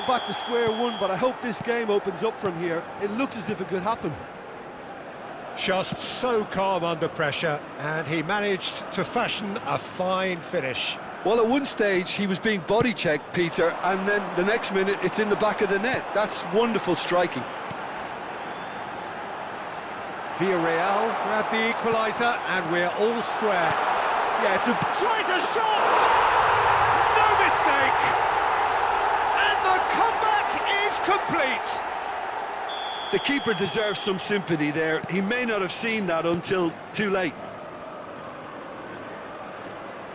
go back to square one, but I hope this game opens up from here. It looks as if it could happen. Just so calm under pressure, and he managed to fashion a fine finish. Well, at one stage he was being body-checked, Peter, and then the next minute it's in the back of the net. That's wonderful striking. Villarreal grabbed the equaliser, and we're all square. Yeah, tries a shot! No mistake! And the comeback is complete! The keeper deserves some sympathy there. He may not have seen that until too late.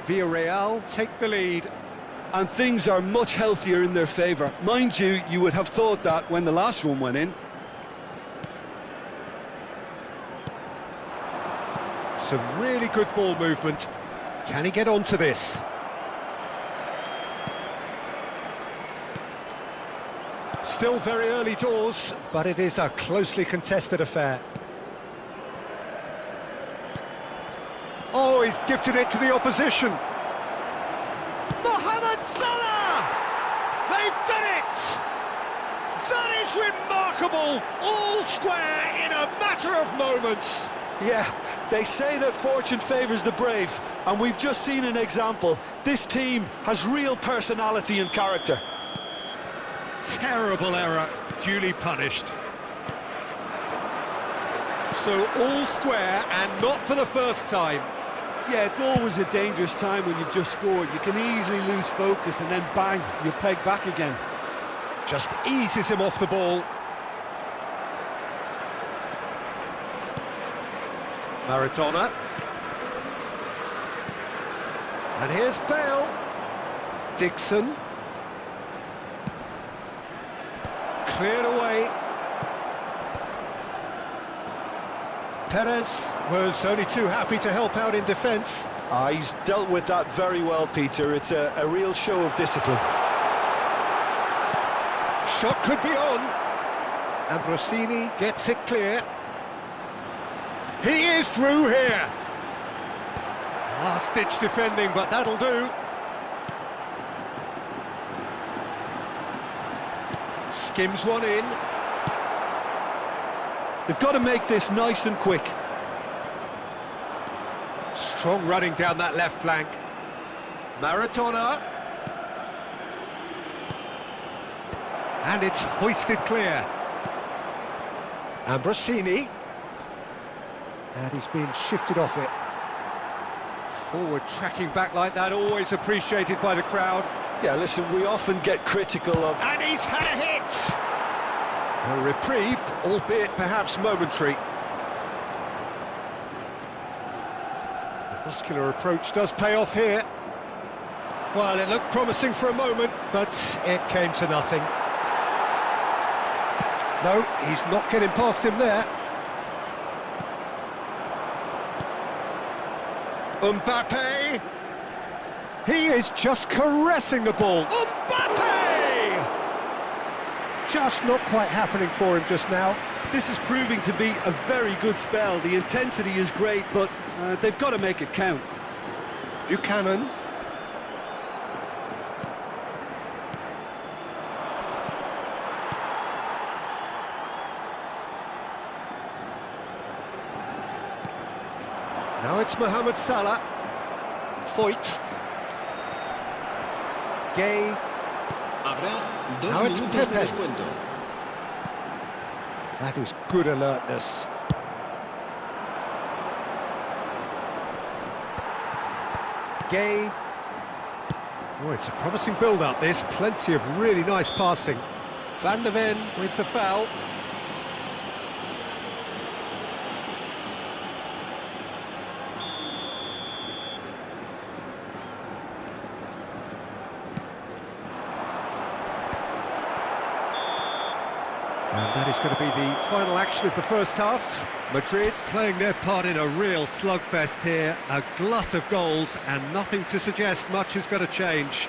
Villarreal take the lead. And things are much healthier in their favour. Mind you, you would have thought that when the last one went in. Some really good ball movement. Can he get onto this? Still very early doors, but it is a closely contested affair. Oh, he's gifted it to the opposition. Mohamed Salah! They've done it! That is remarkable! All square in a matter of moments. Yeah, they say that fortune favours the brave, and we've just seen an example. This team has real personality and character. Terrible error, duly punished. So all square, and not for the first time. Yeah, it's always a dangerous time when you've just scored. You can easily lose focus and then bang, you're pegged back again. Just eases him off the ball. Maradona. And here's Bale. Dixon. Cleared away. Perez was only too happy to help out in defence. He's dealt with that very well, Peter. It's a real show of discipline. Shot could be on. Ambrosini gets it clear. He is through here. Last-ditch defending, but that'll do. Skims one in. They've got to make this nice and quick. Strong running down that left flank. Maradona. And it's hoisted clear. Ambrosini. And he's been shifted off it. Forward tracking back like that, always appreciated by the crowd. Yeah, listen, we often get critical of... And he's had a hit! A reprieve, albeit perhaps momentary. The muscular approach does pay off here. Well, it looked promising for a moment, but it came to nothing. No, he's not getting past him there. Mbappe! He is just caressing the ball. Mbappe! Just not quite happening for him just now. This is proving to be a very good spell. The intensity is great, but they've got to make it count. Buchanan. Now it's Mohamed Salah. Foyt. Gay. Now it's Pepe. That is good alertness. Gay. Oh, it's a promising build-up, this. Plenty of really nice passing. Van der Ven with the foul. And that is going to be the final action of the first half. Madrid playing their part in a real slugfest here. A glut of goals and nothing to suggest much is going to change.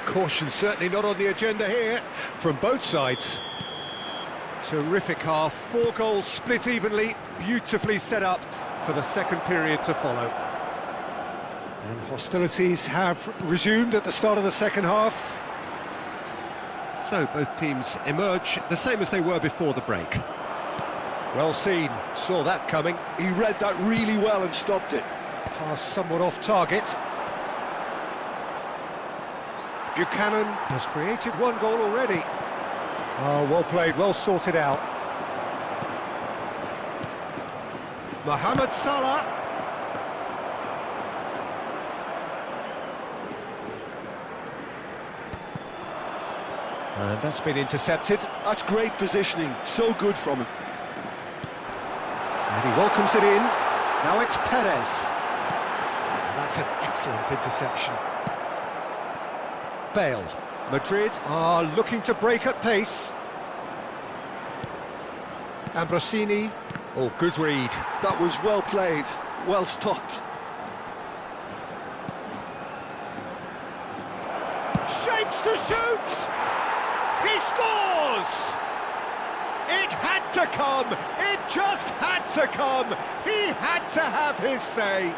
Caution certainly not on the agenda here from both sides. Terrific half, 4 goals split evenly, beautifully set up for the second period to follow. And hostilities have resumed at the start of the second half. So both teams emerge the same as they were before the break. Well seen, saw that coming. He read that really well and stopped it. Pass somewhat off target. Buchanan has created one goal already. Oh, well played, well sorted out. Mohamed Salah. And that's been intercepted. That's great positioning, so good from him. And he welcomes it in. Now it's Perez. And that's an excellent interception. Bale. Madrid are looking to break at pace. Ambrosini. Oh, good read. That was well played, well stopped. Shapes to shoot! He scores! It had to come! It just had to come! He had to have his say!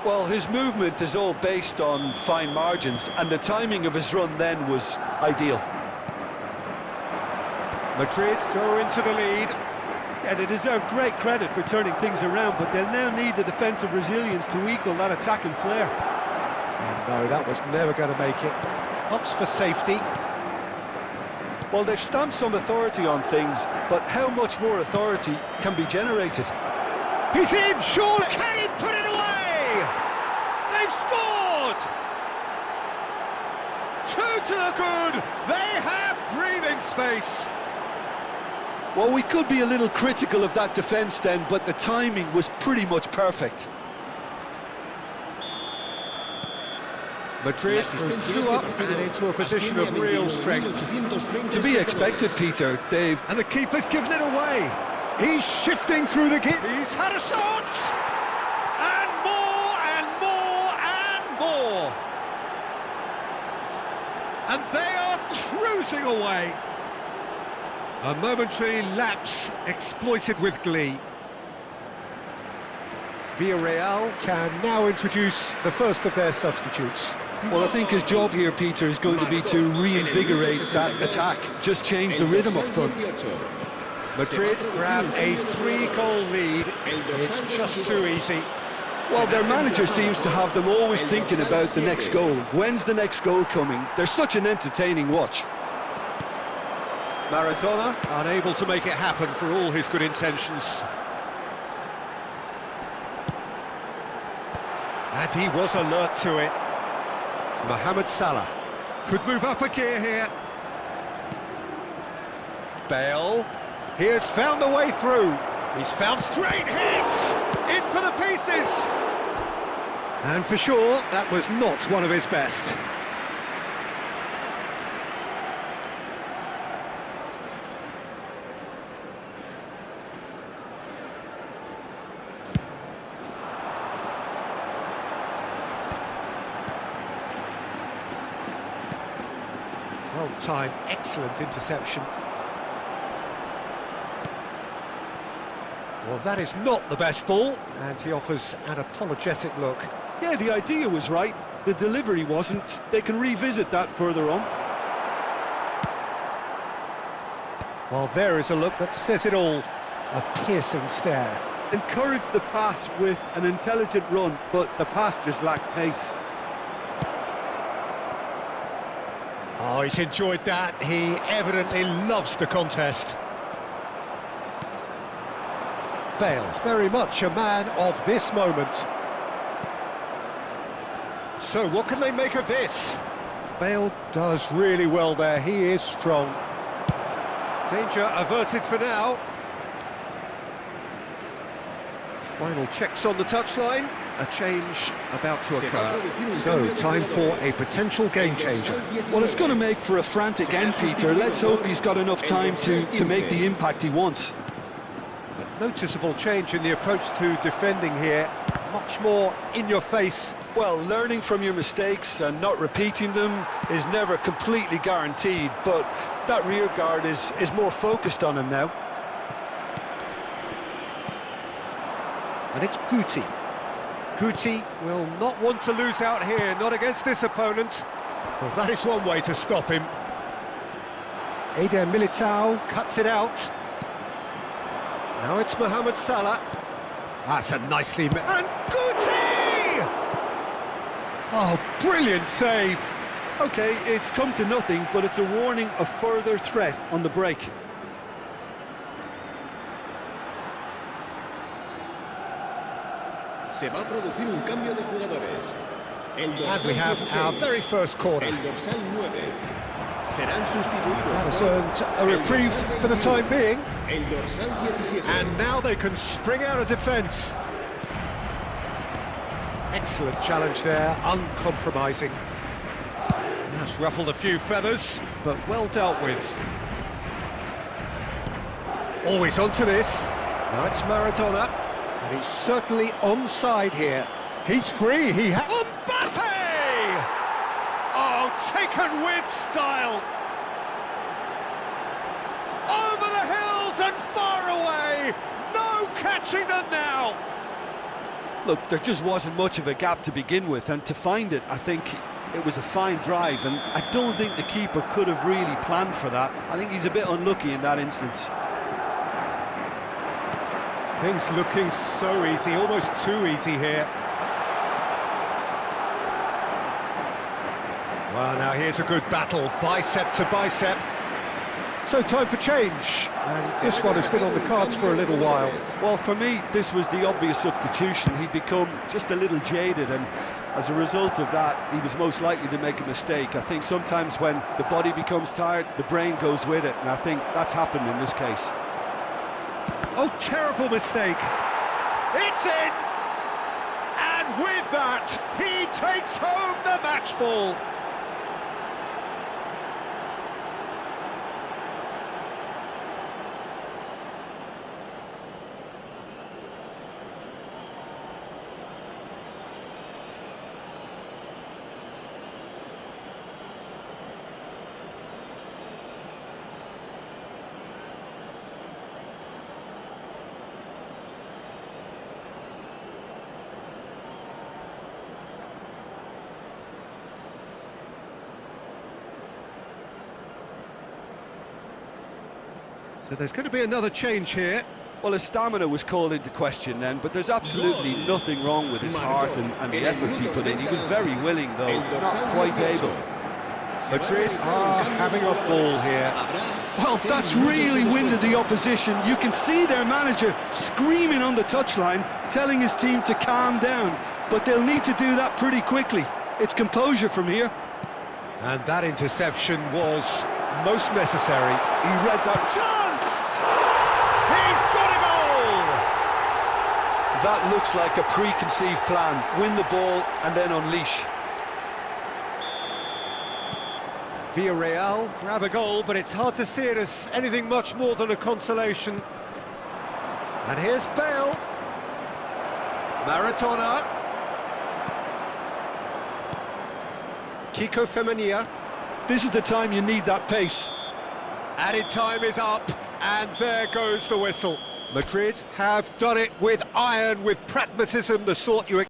Well, his movement is all based on fine margins, and the timing of his run then was ideal. Madrid go into the lead. Yeah, they deserve great credit for turning things around, but they'll now need the defensive resilience to equal that attacking flair. And no, that was never going to make it. Ups for safety. Well, they've stamped some authority on things, but how much more authority can be generated? He's in, surely! Can he put it away? They've scored! 2 to the good! They have breathing space! Well, we could be a little critical of that defence then, but the timing was pretty much perfect. Madrid go 2 up and into a position of real strength. To be expected, Peter. They've... And the keeper's given it away. He's shifting through the gap. He's had a shot! And more, and more, and more! And they are cruising away. A momentary lapse exploited with glee. Villarreal can now introduce the first of their substitutes. Well, I think his job here, Peter, is going to be to reinvigorate that attack, just change the rhythm up front. Madrid grab a 3-goal lead. It's just too easy. Well, their manager seems to have them always thinking about the next goal. When's the next goal coming? They're such an entertaining watch. Maradona unable to make it happen for all his good intentions. And he was alert to it. Mohamed Salah could move up a gear here. Bale, he has found the way through. He's found straight hits! In for the pieces! And for sure, that was not one of his best. Well-timed, excellent interception. Well, that is not the best ball, and he offers an apologetic look. Yeah, the idea was right, the delivery wasn't. They can revisit that further on. Well, there is a look that says it all. A piercing stare. Encouraged the pass with an intelligent run, but the pass just lacked pace. Oh, he's enjoyed that. He evidently loves the contest. Bale, very much a man of this moment. So what can they make of this? Bale does really well there. He is strong. Danger averted for now. Final checks on the touchline. A change about to occur. So, time for a potential game changer. Well, it's going to make for a frantic end, Peter. Let's hope he's got enough time to make the impact he wants. A noticeable change in the approach to defending here. Much more in your face. Well, learning from your mistakes and not repeating them is never completely guaranteed, but that rear guard is more focused on him now. And it's Guti. Guti will not want to lose out here, not against this opponent. Well, that is one way to stop him. Eder Militao cuts it out. Now it's Mohamed Salah. That's a nicely... And Guti! Oh, brilliant save! OK, it's come to nothing, but it's a warning of further threat on the break. Se va a producir un cambio de jugadores. And we have our very first corner. El dorsal 9. Serán sustituidos. That has earned a reprieve for the time being. El dorsal 17. And now they can spring out of defence. Excellent challenge there, uncompromising. That's ruffled a few feathers, but well dealt with. Always onto this. Now it's Maradona, and he's certainly onside here. He's free, he has... Mbappe! Oh, taken with style! Over the hills and far away! No catching them now! Look, there just wasn't much of a gap to begin with, and to find it, I think it was a fine drive, and I don't think the keeper could have really planned for that. I think he's a bit unlucky in that instance. Things looking so easy, almost too easy here. Well, now here's a good battle, bicep to bicep. So time for change, and this one has been on the cards for a little while. Well, for me, this was the obvious substitution. He'd become just a little jaded, and as a result of that, he was most likely to make a mistake. I think sometimes when the body becomes tired, the brain goes with it, and I think that's happened in this case. Oh, terrible mistake. It's in! And with that, he takes home the match ball. So there's going to be another change here. Well, his stamina was called into question then, but there's absolutely nothing wrong with his heart and the effort he put in. He was very willing, though, not quite able. Madrid are having a ball here. Well, that's really winded the opposition. You can see their manager screaming on the touchline, telling his team to calm down, but they'll need to do that pretty quickly. It's composure from here. And that interception was most necessary. He read that Chance! He's got a goal! That looks like a preconceived plan. Win the ball and then unleash. Villarreal grab a goal, but it's hard to see it as anything much more than a consolation. And here's Bale. Maradona. Kiko Femenia. This is the time you need that pace. Added time is up, and there goes the whistle. Madrid have done it with iron, with pragmatism, the sort you